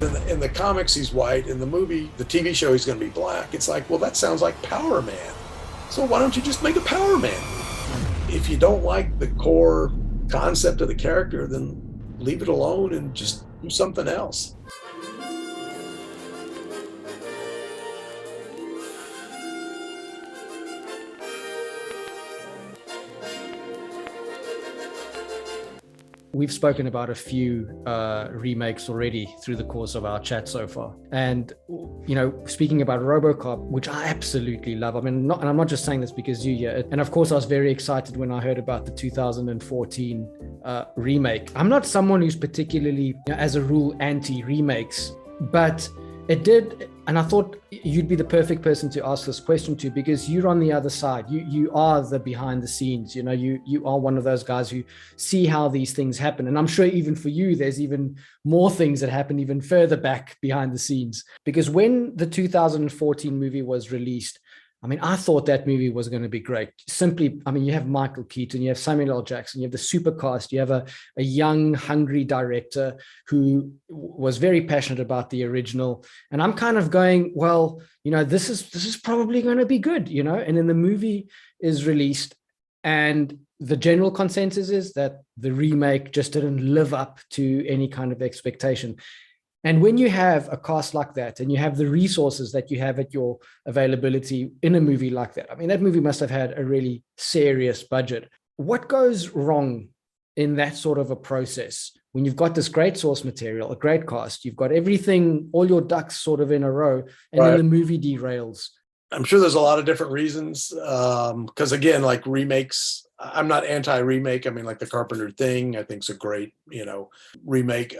In the comics, he's white. In the movie, the TV show, he's going to be black. It's like, well, that sounds like Power Man. So why don't you just make a Power Man movie? If you don't like the core concept of the character, then leave it alone and just do something else. We've spoken about a few remakes already through the course of our chat so far. And, you know, speaking about RoboCop, which I absolutely love. I mean, and I'm not just saying this because you hear it. And of course, I was very excited when I heard about the 2014 remake. I'm not someone who's particularly, you know, as a rule, anti-remakes, but it did. And I thought you'd be the perfect person to ask this question to, because you're on the other side. You are the behind the scenes. You know, you are one of those guys who see how these things happen. And I'm sure even for you, there's even more things that happen even further back behind the scenes. Because when the 2014 movie was released, I mean, I thought that movie was going to be great. Simply, I mean, you have Michael Keaton, you have Samuel L. Jackson, you have the super cast, you have a young, hungry director who was very passionate about the original. And I'm kind of going, well, you know, this is probably going to be good, you know. And then the movie is released, and the general consensus is that the remake just didn't live up to any kind of expectation. And when you have a cast like that and you have the resources that you have at your availability in a movie like that, I mean, that movie must have had a really serious budget. What goes wrong in that sort of a process when you've got this great source material, a great cast, you've got everything, all your ducks sort of in a row, and then the movie derails? I'm sure there's a lot of different reasons. Because again, like remakes, I'm not anti-remake. I mean, like the Carpenter Thing, I think is a great, you know, remake.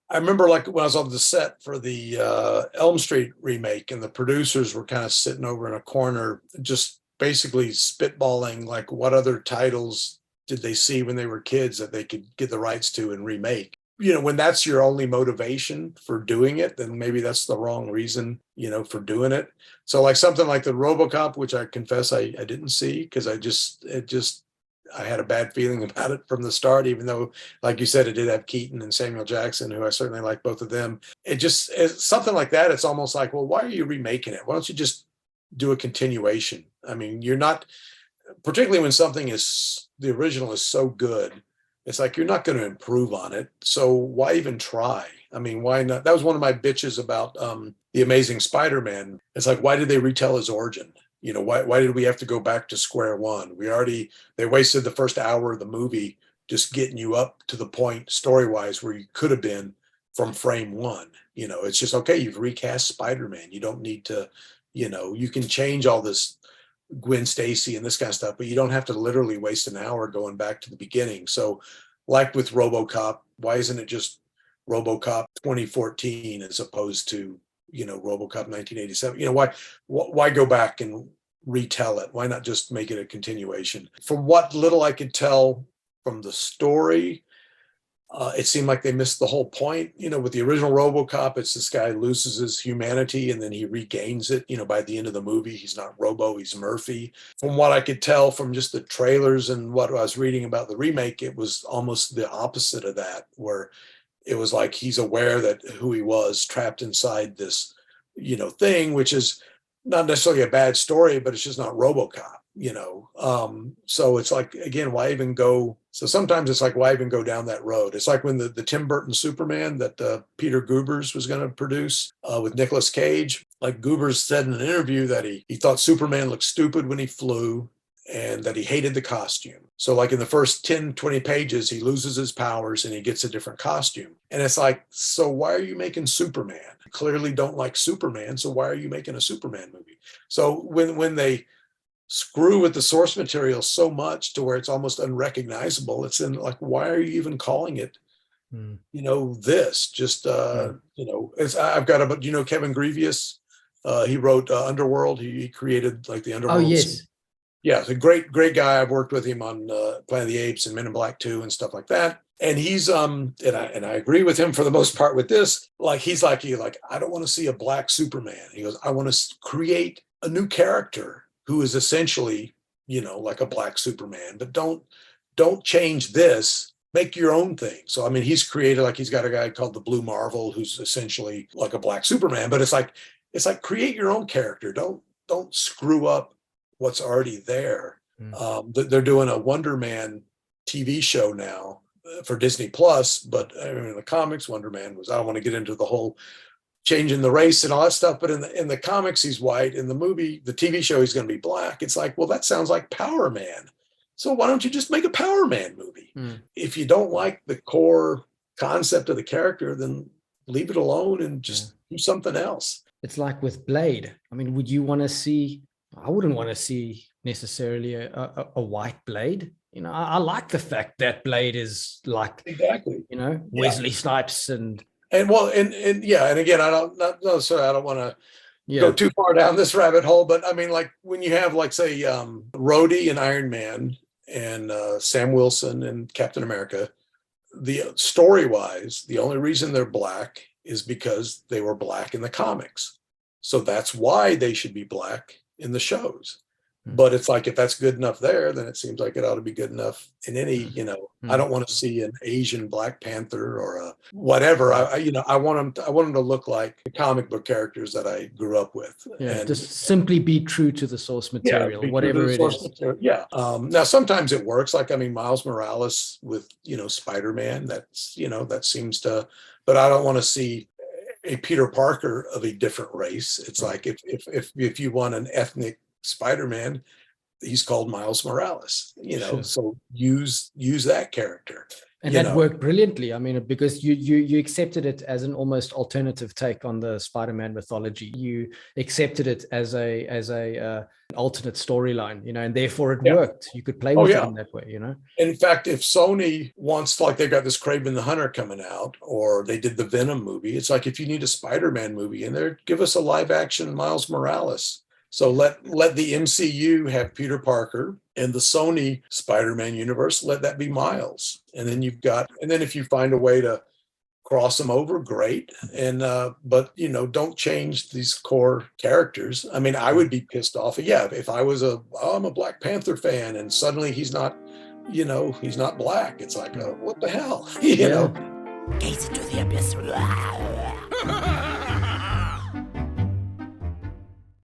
I remember like when I was on the set for the Elm Street remake, and the producers were kind of sitting over in a corner, just basically spitballing like what other titles did they see when they were kids that they could get the rights to and remake. You know, when that's your only motivation for doing it, then maybe that's the wrong reason, you know, for doing it. So like something like the RoboCop, which I confess I didn't see because I had a bad feeling about it from the start, even though, like you said, it did have Keaton and Samuel Jackson, who I certainly like both of them. It's something like that. It's almost like, well, why are you remaking it? Why don't you just do a continuation? I mean, you're not, particularly when something is, the original is so good, it's like you're not going to improve on it. So why even try? I mean, why not? That was one of my bitches about The Amazing Spider-Man. It's like, why did they retell his origin? You know, why did we have to go back to square one? They wasted the first hour of the movie just getting you up to the point story-wise where you could have been from frame one. You know, it's just, okay, you've recast Spider-Man. You don't need to, you know, you can change all this Gwen Stacy and this kind of stuff, but you don't have to literally waste an hour going back to the beginning. So like with RoboCop, why isn't it just RoboCop 2014 as opposed to, you know, RoboCop 1987? You know, why go back and retell it? Why not just make it a continuation? From what little I could tell from the story, it seemed like they missed the whole point. You know, with the original RoboCop, it's this guy loses his humanity and then he regains it. You know, by the end of the movie, he's not Robo, he's Murphy. From what I could tell from just the trailers and what I was reading about the remake, it was almost the opposite of that, where it was like he's aware that who he was trapped inside this, you know, thing, which is not necessarily a bad story, but it's just not RoboCop, you know. So it's like, again, why even go? So sometimes it's like, why even go down that road? It's like when the Tim Burton Superman that Peter Goobers was going to produce with Nicolas Cage. Like Goobers said in an interview that he thought Superman looked stupid when he flew and that he hated the costume. So like in the first 10, 20 pages, he loses his powers and he gets a different costume. And it's like, so why are you making Superman? You clearly don't like Superman, so why are you making a Superman movie? So when they screw with the source material so much to where it's almost unrecognizable, it's in like, why are you even calling it, you know, this? Just, you know, I've got you know, Kevin Grievous, he wrote Underworld. He created like the Underworld. Oh, yes. Yeah, he's a great guy. I've worked with him on Planet of the Apes and Men in Black 2 and stuff like that. And he's and I agree with him for the most part with this. Like he's like you, like, I don't want to see a black Superman. He goes, I want to create a new character who is essentially, you know, like a black Superman, but don't change this make your own thing. So, I mean, he's created, like, he's got a guy called the Blue Marvel, who's essentially like a black Superman, but it's like create your own character. Don't screw up what's already there. They're doing a Wonder Man TV show now for Disney Plus, but I mean, in the comics, Wonder Man was, I don't want to get into the whole changing the race and all that stuff, but in the comics, he's white. In the movie, the TV show, he's going to be black. It's like, well, that sounds like Power Man. So why don't you just make a Power Man movie? If you don't like the core concept of the character, then leave it alone and just do something else. It's like with Blade. I mean, would you want to see, I wouldn't want to see necessarily a white Blade. You know, I like the fact that Blade is like, exactly, you know, Wesley Snipes and well, and again, I don't want to go too far down this rabbit hole, but I mean, like when you have, like, say, Rhodey and Iron Man and Sam Wilson and Captain America, the story-wise, the only reason they're black is because they were black in the comics. So that's why they should be black in the shows. But it's like, if that's good enough there, then it seems like it ought to be good enough in any, you know, I don't want to see an Asian Black Panther or a whatever. I want them to look like the comic book characters that I grew up with. Yeah, and just simply be true to the source material, whatever it is. Now, sometimes it works. Like, I mean, Miles Morales with, you know, Spider-Man, that's, you know, that seems to, but I don't want to see a Peter Parker of a different race. It's like, if you want an ethnic Spider-Man, he's called Miles Morales, you know, so use that character. And that worked brilliantly. I mean, because you accepted it as an almost alternative take on the Spider-Man mythology. You accepted it as a alternate storyline, you know, and therefore it worked. You could play with it in that way, you know. In fact, if Sony wants, like, they've got this Kraven the Hunter coming out, or they did the Venom movie, it's like, if you need a Spider-Man movie in there, give us a live action Miles Morales. So let the MCU have Peter Parker, and the Sony Spider-Man universe, let that be Miles. And then if you find a way to cross them over, great. And but, you know, don't change these core characters. I mean, I would be pissed off. If I was I'm a Black Panther fan and suddenly he's not, you know, he's not black. It's like, what the hell? You know? Gaze into the abyss.